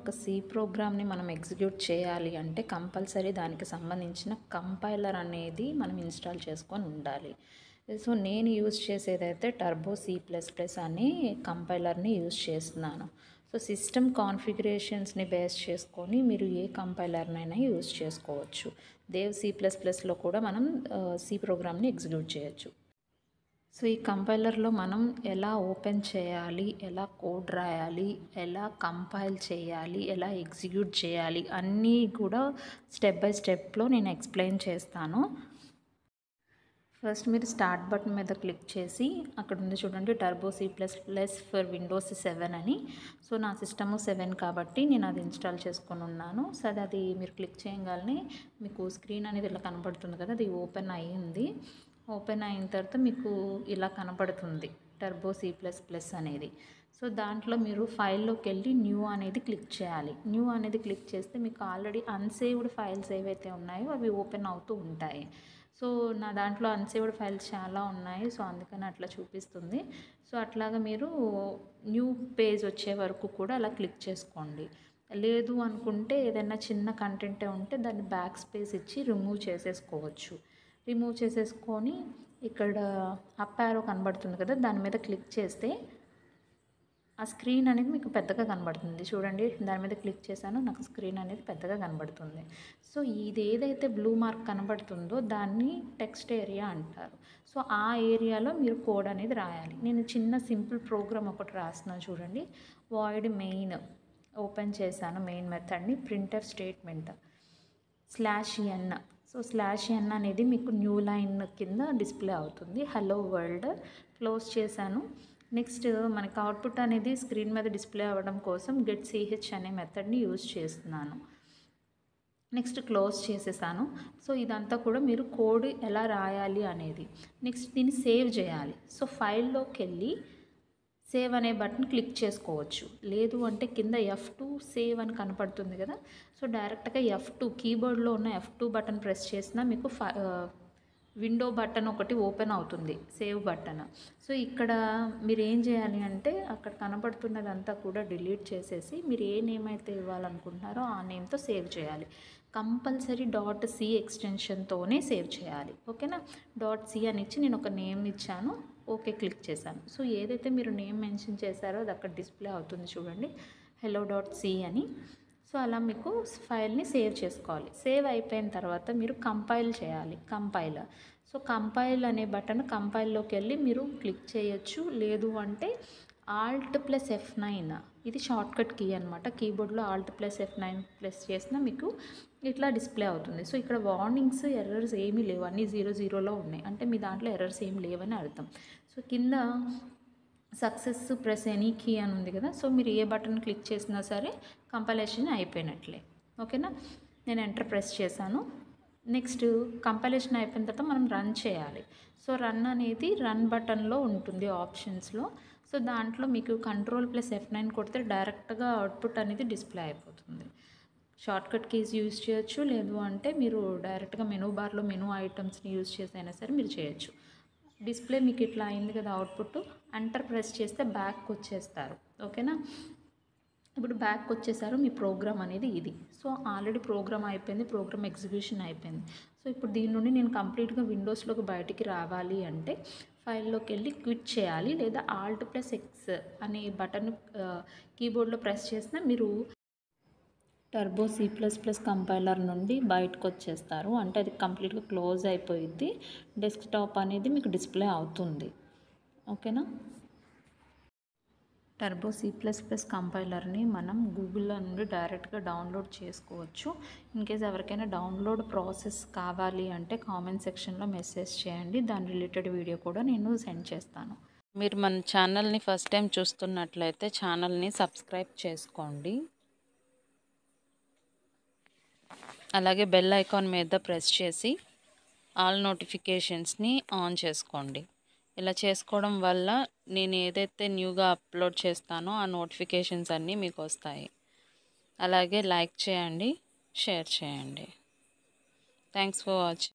ఒక సి ప్రోగ్రామ్ని మనం ఎగ్జిక్యూట్ చేయాలి అంటే కంపల్సరీ దానికి సంబంధించిన కంపైలర్ అనేది మనం ఇన్స్టాల్ చేసుకొని ఉండాలి. సో నేను యూజ్ చేసేదైతే టర్బో C++ అనే కంపైలర్ని యూజ్ చేస్తున్నాను. సో సిస్టమ్ కాన్ఫిగరేషన్స్ని బేస్ చేసుకొని మీరు ఏ కంపైలర్నైనా యూజ్ చేసుకోవచ్చు. దేవ్ C++లో కూడా మనం సి ప్రోగ్రామ్ని ఎగ్జిక్యూట్ చేయొచ్చు. సో ఈ కంపైలర్లో మనం ఎలా ఓపెన్ చేయాలి, ఎలా కోడ్ రాయాలి, ఎలా కంపైల్ చేయాలి, ఎలా ఎగ్జిక్యూట్ చేయాలి అన్నీ కూడా స్టెప్ బై స్టెప్లో నేను ఎక్స్ప్లెయిన్ చేస్తాను. ఫస్ట్ మీరు స్టార్ట్ బటన్ మీద క్లిక్ చేసి అక్కడ ఉంది చూడండి టర్బో C++ ఫర్ విండోస్ 7 అని. సో నా సిస్టమ్ 7 కాబట్టి నేను అది ఇన్స్టాల్ చేసుకొని ఉన్నాను. సో అది మీరు క్లిక్ చేయగానే మీకు స్క్రీన్ అనేది ఇలా కనబడుతుంది కదా, అది ఓపెన్ అయ్యింది. ఓపెన్ అయిన తర్వాత మీకు ఇలా కనపడుతుంది టర్బో C++ అనేది. సో దాంట్లో మీరు ఫైల్లోకి వెళ్ళి న్యూ అనేది క్లిక్ చేయాలి. న్యూ అనేది క్లిక్ చేస్తే మీకు ఆల్రెడీ అన్సేవ్డ్ ఫైల్స్ ఏవైతే ఉన్నాయో అవి ఓపెన్ అవుతూ ఉంటాయి. సో నా దాంట్లో అన్సేవ్డ్ ఫైల్స్ చాలా ఉన్నాయి, సో అందుకని అట్లా చూపిస్తుంది. సో అట్లాగా మీరు న్యూ పేజ్ వచ్చే వరకు కూడా అలా క్లిక్ చేసుకోండి. లేదు అనుకుంటే ఏదైనా చిన్న కంటెంటే ఉంటే దాన్ని బ్యాక్ స్పేస్ ఇచ్చి రిమూవ్ చేసేసుకోవచ్చు. రిమూవ్ చేసేసుకొని ఇక్కడ అప్ యారో కనబడుతుంది కదా, దాని మీద క్లిక్ చేస్తే ఆ స్క్రీన్ అనేది మీకు పెద్దగా కనబడుతుంది. చూడండి, దాని మీద క్లిక్ చేశాను, నాకు స్క్రీన్ అనేది పెద్దగా కనబడుతుంది. సో ఇది ఏదైతే బ్లూ మార్క్ కనబడుతుందో దాన్ని టెక్స్ట్ ఏరియా అంటారు. సో ఆ ఏరియాలో మీరు కోడ్ అనేది రాయాలి. నేను చిన్న సింపుల్ ప్రోగ్రామ్ ఒకటి రాస్తున్నాను చూడండి. వాయిడ్ మెయిన్ ఓపెన్ చేశాను, మెయిన్ మెథడ్ని, printf statement /n. So /n అనేది మీకు న్యూ లైన్ కింద డిస్ప్లే అవుతుంది. హలో వరల్డ్ క్లోజ్ చేశాను. నెక్స్ట్ మనకి అవుట్పుట్ అనేది స్క్రీన్ మీద డిస్ప్లే అవ్వడం కోసం getch అనే మెథడ్ని యూజ్ చేస్తున్నాను. నెక్స్ట్ క్లోజ్ చేసేసాను. సో ఇదంతా కూడా మీరు కోడ్ ఎలా రాయాలి అనేది. నెక్స్ట్ దీన్ని సేవ్ చేయాలి. సో ఫైల్లోకి వెళ్ళి సేవ్ అనే బటన్ క్లిక్ చేసుకోవచ్చు. లేదు అంటే కింద F2 సేవ్ అని కనపడుతుంది కదా, సో డైరెక్ట్గా F2 కీబోర్డ్లో ఉన్న F2 బటన్ ప్రెస్ చేసినా మీకు విండో బటన్ ఒకటి ఓపెన్ అవుతుంది, సేవ్ బటన్. సో ఇక్కడ మీరు ఏం చేయాలి అంటే అక్కడ కనబడుతున్నదంతా కూడా డిలీట్ చేసేసి మీరు ఏ నేమ్ అయితే ఇవ్వాలనుకుంటున్నారో ఆ నేమ్తో సేవ్ చేయాలి. కంపల్సరీ .c ఎక్స్టెన్షన్తోనే సేవ్ చేయాలి. ఓకేనా, .c అని ఇచ్చి నేను ఒక నేమ్ ఇచ్చాను, ఓకే క్లిక్ చేశాను. సో ఏదైతే మీరు నేమ్ మెన్షన్ చేశారో అది అక్కడ డిస్ప్లే అవుతుంది చూడండి, hello.c అని. సో అలా మీకు ఫైల్ని సేవ్ చేసుకోవాలి. సేవ్ అయిపోయిన తర్వాత మీరు కంపైల్ చేయాలి, కంపైల్. సో కంపైల్ అనే బటన్ కంపైల్లోకి వెళ్ళి మీరు క్లిక్ చేయొచ్చు. లేదు అంటే Alt+F9 ఇది షార్ట్కట్ కీ అనమాట. కీబోర్డ్లో Alt+F9 ప్రెస్ చేసినా మీకు ఇట్లా డిస్ప్లే అవుతుంది. సో ఇక్కడ వార్నింగ్స్, ఎర్రర్స్ ఏమీ లేవు, అన్నీ 0 ఉన్నాయి, అంటే మీ దాంట్లో ఎర్రర్స్ ఏమి లేవని అర్థం. సో కింద సక్సెస్ ప్రెస్ ఎనీ కీ అని ఉంది కదా, సో మీరు ఏ బటన్ క్లిక్ చేసినా సరే కంపైలేషన్ అయిపోయినట్లే. ఓకేనా, నేను ఎంటర్ ప్రెస్ చేశాను. నెక్స్ట్ కంపైలేషన్ అయిపోయిన తర్వాత మనం రన్ చేయాలి. సో రన్ అనేది రన్ బటన్లో ఉంటుంది ఆప్షన్స్లో. సో దాంట్లో మీకు Ctrl+F9 కొడితే డైరెక్ట్గా అవుట్పుట్ అనేది డిస్ప్లే అయిపోతుంది. షార్ట్కట్ కీస్ యూజ్ చేయొచ్చు, లేదు అంటే మీరు డైరెక్ట్గా మెనూ బార్లో మెనూ ఐటమ్స్ని యూజ్ చేసైనా సరే మీరు చేయొచ్చు. డిస్ప్లే మీకు ఇట్లా అయింది కదా అవుట్పుట్, ఎంటర్ ప్రెస్ చేస్తే బ్యాక్ వచ్చేస్తారు. ఓకేనా, ఇప్పుడు బ్యాక్ వచ్చేసారు, మీ ప్రోగ్రామ్ అనేది ఇది. సో ఆల్రెడీ ప్రోగ్రామ్ అయిపోయింది, ప్రోగ్రామ్ ఎగ్జిక్యూషన్ అయిపోయింది. సో ఇప్పుడు దీని నుండి నేను కంప్లీట్గా విండోస్లోకి బయటికి రావాలి అంటే ఫైల్లోకి వెళ్ళి క్విట్ చేయాలి, లేదా Alt+X అనే బటన్ కీబోర్డ్లో ప్రెస్ చేసినా మీరు టర్బో C++ కంపైలర్ నుండి బయటకు వచ్చేస్తారు. అంటే అది కంప్లీట్గా క్లోజ్ అయిపోయింది, డెస్క్టాప్ అనేది మీకు డిస్ప్లే అవుతుంది. ఓకేనా, టర్బో C++ కంపైలర్ని మనం గూగుల్లో నుండి డైరెక్ట్గా డౌన్లోడ్ చేసుకోవచ్చు. ఇన్కేస్ ఎవరికైనా డౌన్లోడ్ ప్రాసెస్ కావాలి అంటే కామెంట్ సెక్షన్లో మెసేజ్ చేయండి, దాని రిలేటెడ్ వీడియో కూడా నేను సెండ్ చేస్తాను. మీరు మన ఛానల్ని ఫస్ట్ టైం చూస్తున్నట్లయితే ఛానల్ని సబ్స్క్రైబ్ చేసుకోండి. అలాగే బెల్ ఐకాన్ మీద ప్రెస్ చేసి ఆల్ నోటిఫికేషన్స్ని ఆన్ చేసుకోండి. ఇలా చేసుకోవడం వల్ల నేను ఏదైతే న్యూగా అప్లోడ్ చేస్తానో ఆ నోటిఫికేషన్స్ అన్నీ మీకు వస్తాయి. అలాగే లైక్ చేయండి, షేర్ చేయండి. Thanks for watching.